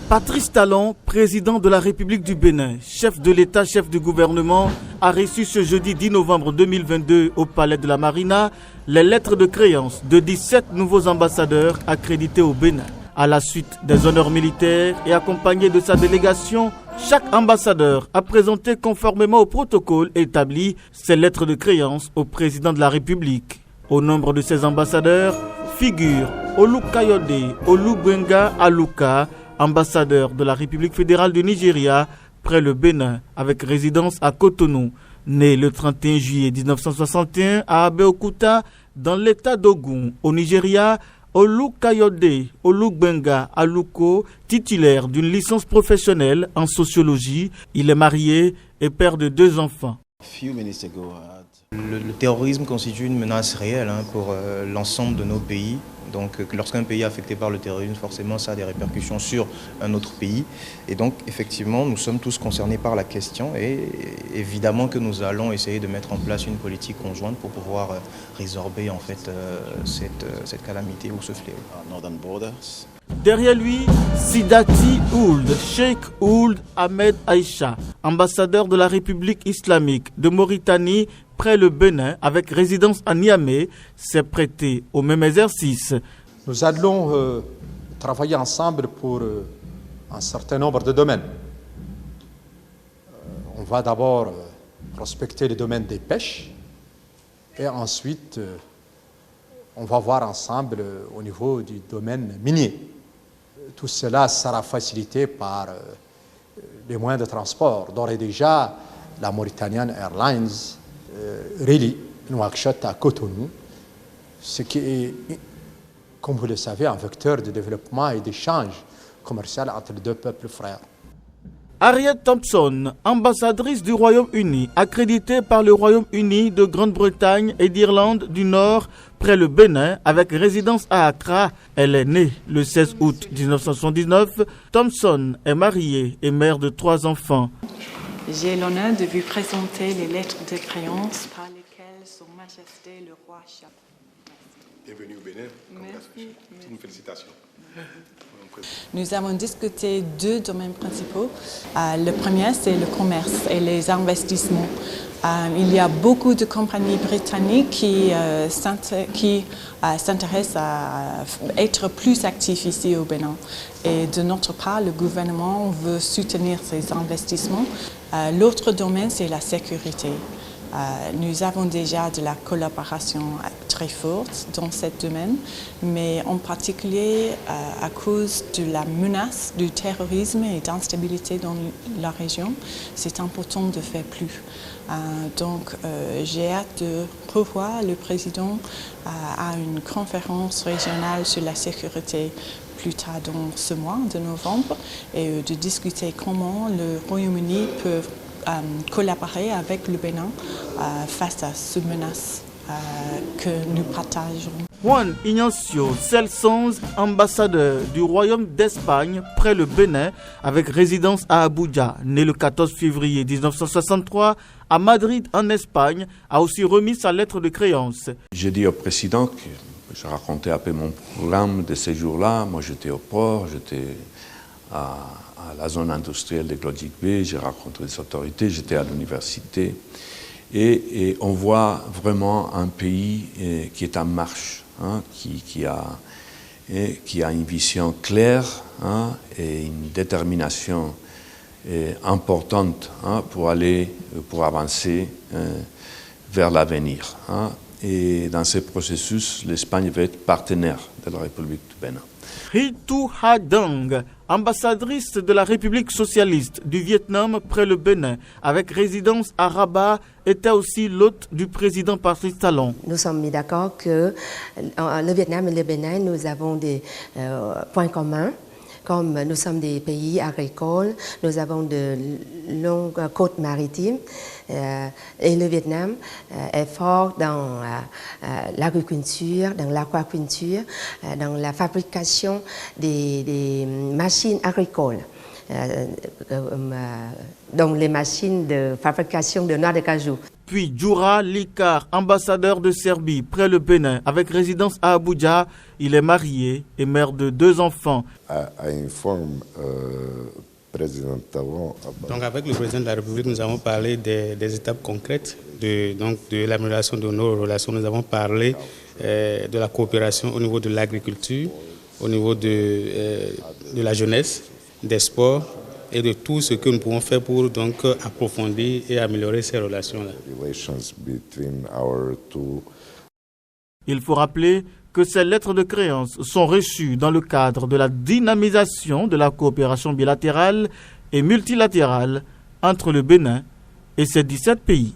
Patrice Talon, président de la République du Bénin, chef de l'État, chef du gouvernement, a reçu ce jeudi 10 novembre 2022 au Palais de la Marina les lettres de créance de 17 nouveaux ambassadeurs accrédités au Bénin. À la suite des honneurs militaires et accompagné de sa délégation, chaque ambassadeur a présenté conformément au protocole établi ses lettres de créance au président de la République. Au nombre de ces ambassadeurs figurent Olukayode Olugbenga Aluka, ambassadeur de la République fédérale du Nigeria près le Bénin avec résidence à Cotonou, né le 31 juillet 1961 à Abeokuta dans l'état d'Ogun au Nigeria. Olukayode Olugbenga Aluko, titulaire d'une licence professionnelle en sociologie, il est marié et père de 2 enfants. Le terrorisme constitue une menace réelle pour l'ensemble de nos pays. Donc lorsqu'un pays est affecté par le terrorisme, forcément ça a des répercussions sur un autre pays. Et donc effectivement, nous sommes tous concernés par la question et évidemment que nous allons essayer de mettre en place une politique conjointe pour pouvoir résorber en fait cette calamité ou ce fléau. Derrière lui, Sidati Ould, Sheikh Ould Ahmed Aïcha, ambassadeur de la République islamique de Mauritanie près le Bénin avec résidence à Niamey, s'est prêté au même exercice. Nous allons travailler ensemble pour un certain nombre de domaines. On va d'abord prospecter le domaine des pêches et ensuite on va voir ensemble au niveau du domaine minier. Tout cela sera facilité par les moyens de transport. D'ores et déjà, la Mauritanian Airlines relie Nouakchott à Cotonou, ce qui est, comme vous le savez, un vecteur de développement et d'échange commercial entre les 2 peuples frères. Harriet Thompson, ambassadrice du Royaume-Uni, accréditée par le Royaume-Uni de Grande-Bretagne et d'Irlande du Nord près le Bénin avec résidence à Accra. Elle est née le 16 août 1979. Thompson est mariée et mère de 3 enfants. J'ai l'honneur de vous présenter les lettres de créance par lesquelles Son Majesté le Roi Charles. Bienvenue au Bénin. Merci. Une félicitation. Nous avons discuté 2 domaines principaux. Le premier, c'est le commerce et les investissements. Il y a beaucoup de compagnies britanniques qui s'intéressent à être plus actifs ici au Bénin. Et de notre part, le gouvernement veut soutenir ces investissements. L'autre domaine, c'est la sécurité. Nous avons déjà de la collaboration très forte dans ce domaine, mais en particulier à cause de la menace du terrorisme et d'instabilité dans la région, c'est important de faire plus. Donc j'ai hâte de revoir le président à une conférence régionale sur la sécurité plus tard dans ce mois de novembre et de discuter comment le Royaume-Uni peut collaborer avec le Bénin face à ces menaces que nous partageons. Juan Ignacio Celsons, ambassadeur du Royaume d'Espagne près le Bénin avec résidence à Abuja, né le 14 février 1963 à Madrid en Espagne, a aussi remis sa lettre de créance. J'ai dit au président que je racontais un peu mon programme de ces jours-là. Moi j'étais au port, j'étais à la zone industrielle de Glodjik Bay, j'ai rencontré les autorités, j'étais à l'université. Et on voit vraiment un pays qui est en marche, qui a une vision claire et une détermination importante pour avancer vers l'avenir. Et dans ce processus, l'Espagne va être partenaire de la République du Bénin. Ritu Hadang, ambassadrice de la République socialiste du Vietnam près le Bénin, avec résidence à Rabat, était aussi l'hôte du président Patrice Talon. Nous sommes mis d'accord que le Vietnam et le Bénin, nous avons des points communs. Comme nous sommes des pays agricoles, nous avons de longues côtes maritimes et le Vietnam est fort dans l'agriculture, dans l'aquaculture, dans la fabrication des machines agricoles, dont les machines de fabrication de noix de cajou. Puis Djoura Likar, ambassadeur de Serbie près le Bénin, avec résidence à Abuja. Il est marié et mère de 2 enfants. Donc avec le président de la République, nous avons parlé des étapes concrètes de l'amélioration de nos relations. Nous avons parlé de la coopération au niveau de l'agriculture, au niveau de la jeunesse, des sports et de tout ce que nous pouvons faire pour donc approfondir et améliorer ces relations-là. Il faut rappeler que ces lettres de créance sont reçues dans le cadre de la dynamisation de la coopération bilatérale et multilatérale entre le Bénin et ses 17 pays.